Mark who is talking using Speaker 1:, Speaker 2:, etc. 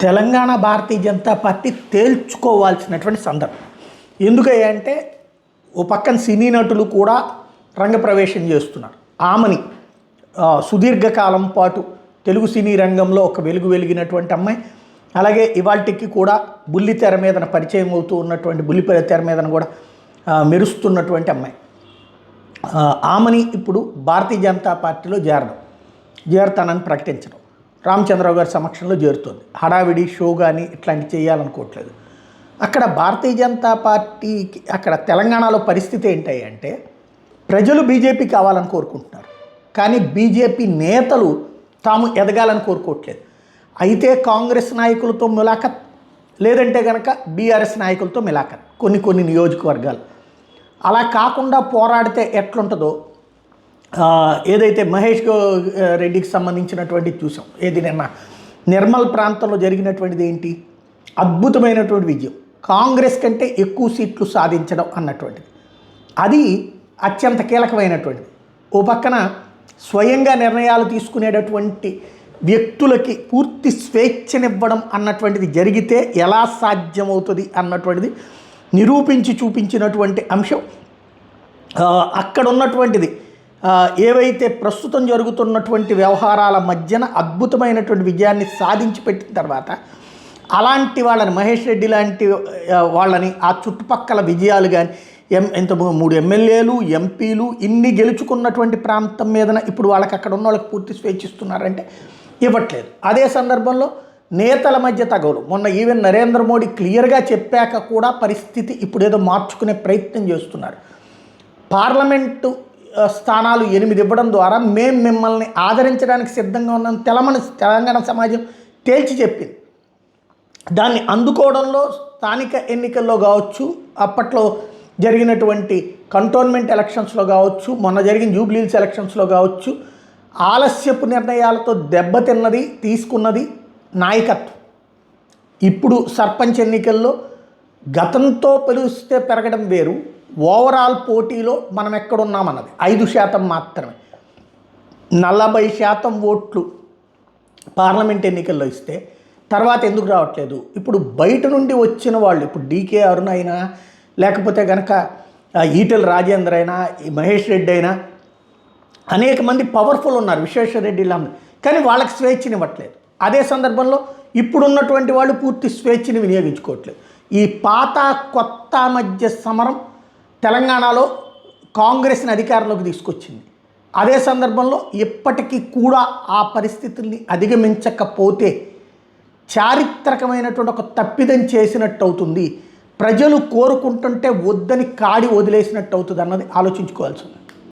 Speaker 1: Telangana Bharatiya Janata party తేల్చుకోవాల్సినటువంటి సందర్భం. ఎందుకంటే ఓ పక్కన సినీ నటులు కూడా రంగప్రవేశం చేస్తున్నారు. ఆమెని సుదీర్ఘకాలం పాటు తెలుగు సినీ రంగంలో ఒక వెలిగినటువంటి అమ్మాయి, అలాగే ఇవాళకి కూడా బుల్లితెర మీదన పరిచయం అవుతూ ఉన్నటువంటి బుల్లితెర మీదన కూడా మెరుస్తున్నటువంటి అమ్మాయి. ఆమెని ఇప్పుడు భారతీయ జనతా పార్టీలో చేరతానని ప్రకటించడం, రామచంద్రరావు గారి సమక్షంలో చేరుతుంది. హడావిడి షో కానీ ఇట్లాంటివి చేయాలనుకోవట్లేదు. అక్కడ భారతీయ జనతా పార్టీకి అక్కడ తెలంగాణలో పరిస్థితి ఏంటి అంటే, ప్రజలు బీజేపీ కావాలని కోరుకుంటున్నారు, కానీ బీజేపీ నేతలు తాము ఎదగాలని కోరుకోవట్లేదు. అయితే కాంగ్రెస్ నాయకులతో ములాఖత్, లేదంటే కనుక బీఆర్ఎస్ నాయకులతో మిలాఖత్ కొన్ని నియోజకవర్గాలు. అలా కాకుండా పోరాడితే ఎట్లుంటుందో ఏదైతే మహేష్ రెడ్డికి సంబంధించినటువంటి చూసాం. ఏది నిన్న నిర్మల్ ప్రాంతంలో జరిగినటువంటిది ఏంటి, అద్భుతమైనటువంటి విజయం, కాంగ్రెస్ కంటే ఎక్కువ సీట్లు సాధించడం అన్నటువంటిది. అది అత్యంత కీలకమైనటువంటిది. ఓ పక్కన స్వయంగా నిర్ణయాలు తీసుకునేటటువంటి వ్యక్తులకి పూర్తి స్వేచ్ఛనివ్వడం అన్నటువంటిది జరిగితే ఎలా సాధ్యమవుతుంది అన్నటువంటిది నిరూపించి చూపించినటువంటి అంశం. అక్కడ ఉన్నటువంటిది ఏవైతే ప్రస్తుతం జరుగుతున్నటువంటి వ్యవహారాల మధ్యన అద్భుతమైనటువంటి విజయాన్ని సాధించి పెట్టిన తర్వాత అలాంటి వాళ్ళని, మహేష్ రెడ్డి లాంటి వాళ్ళని, ఆ చుట్టుపక్కల విజయాలు కానీ, ఎంత 3 ఎమ్మెల్యేలు, ఎంపీలు ఇన్ని గెలుచుకున్నటువంటి ప్రాంతం మీదన ఇప్పుడు వాళ్ళకి అక్కడ ఉన్న వాళ్ళకి పూర్తి స్వేచ్ఛ ఇస్తున్నారంటే ఇవ్వట్లేదు. అదే సందర్భంలో నేతల మధ్య తగవులు, మొన్న ఈవెన్ నరేంద్ర మోడీ క్లియర్గా చెప్పాక కూడా పరిస్థితి ఇప్పుడు ఏదో మార్చుకునే ప్రయత్నం చేస్తున్నారు. పార్లమెంటు స్థానాలు 8 ఇవ్వడం ద్వారా మేము మిమ్మల్ని ఆదరించడానికి సిద్ధంగా ఉన్నాం తెలంగాణ సమాజం తేల్చి చెప్పింది. దాన్ని అందుకోవడంలో స్థానిక ఎన్నికల్లో కావచ్చు, అప్పట్లో జరిగినటువంటి కంటోన్మెంట్ ఎలక్షన్స్లో కావచ్చు, మొన్న జరిగిన జూబ్లీహిల్స్ ఎలక్షన్స్లో కావచ్చు, ఆలస్యపు నిర్ణయాలతో దెబ్బతిన్నది తీసుకున్నది నాయకత్వం. ఇప్పుడు సర్పంచ్ ఎన్నికల్లో గతంతో పోలిస్తే పెరగడం వేరు, ఓవరాల్ పోటీలో మనం ఎక్కడున్నామన్నది 5% మాత్రమే. 40% ఓట్లు పార్లమెంట్ ఎన్నికల్లో ఇస్తే తర్వాత ఎందుకు రావట్లేదు? ఇప్పుడు బయట నుండి వచ్చిన వాళ్ళు, ఇప్పుడు డీకే అరుణ అయినా, లేకపోతే కనుక ఈటెల రాజేంద్ర అయినా, మహేష్ రెడ్డి అయినా, అనేక మంది పవర్ఫుల్ ఉన్నారు, విశ్వేశ్వరరెడ్డి ఇలా, కానీ వాళ్ళకి స్వేచ్ఛనివ్వట్లేదు. అదే సందర్భంలో ఇప్పుడున్నటువంటి వాళ్ళు పూర్తి స్వేచ్ఛని వినియోగించుకోవట్లేదు. ఈ పాత కొత్త మధ్య సమరం తెలంగాణలో కాంగ్రెస్ని అధికారంలోకి తీసుకొచ్చింది. అదే సందర్భంలో ఇప్పటికీ కూడా ఆ పరిస్థితుల్ని అధిగమించకపోతే చారిత్రకమైనటువంటి ఒక తప్పిదం చేసినట్టు అవుతుంది, ప్రజలు కోరుకుంటుంటే వద్దని కాడి వదిలేసినట్టు అవుతుంది అన్నది ఆలోచించుకోవాల్సి ఉంది.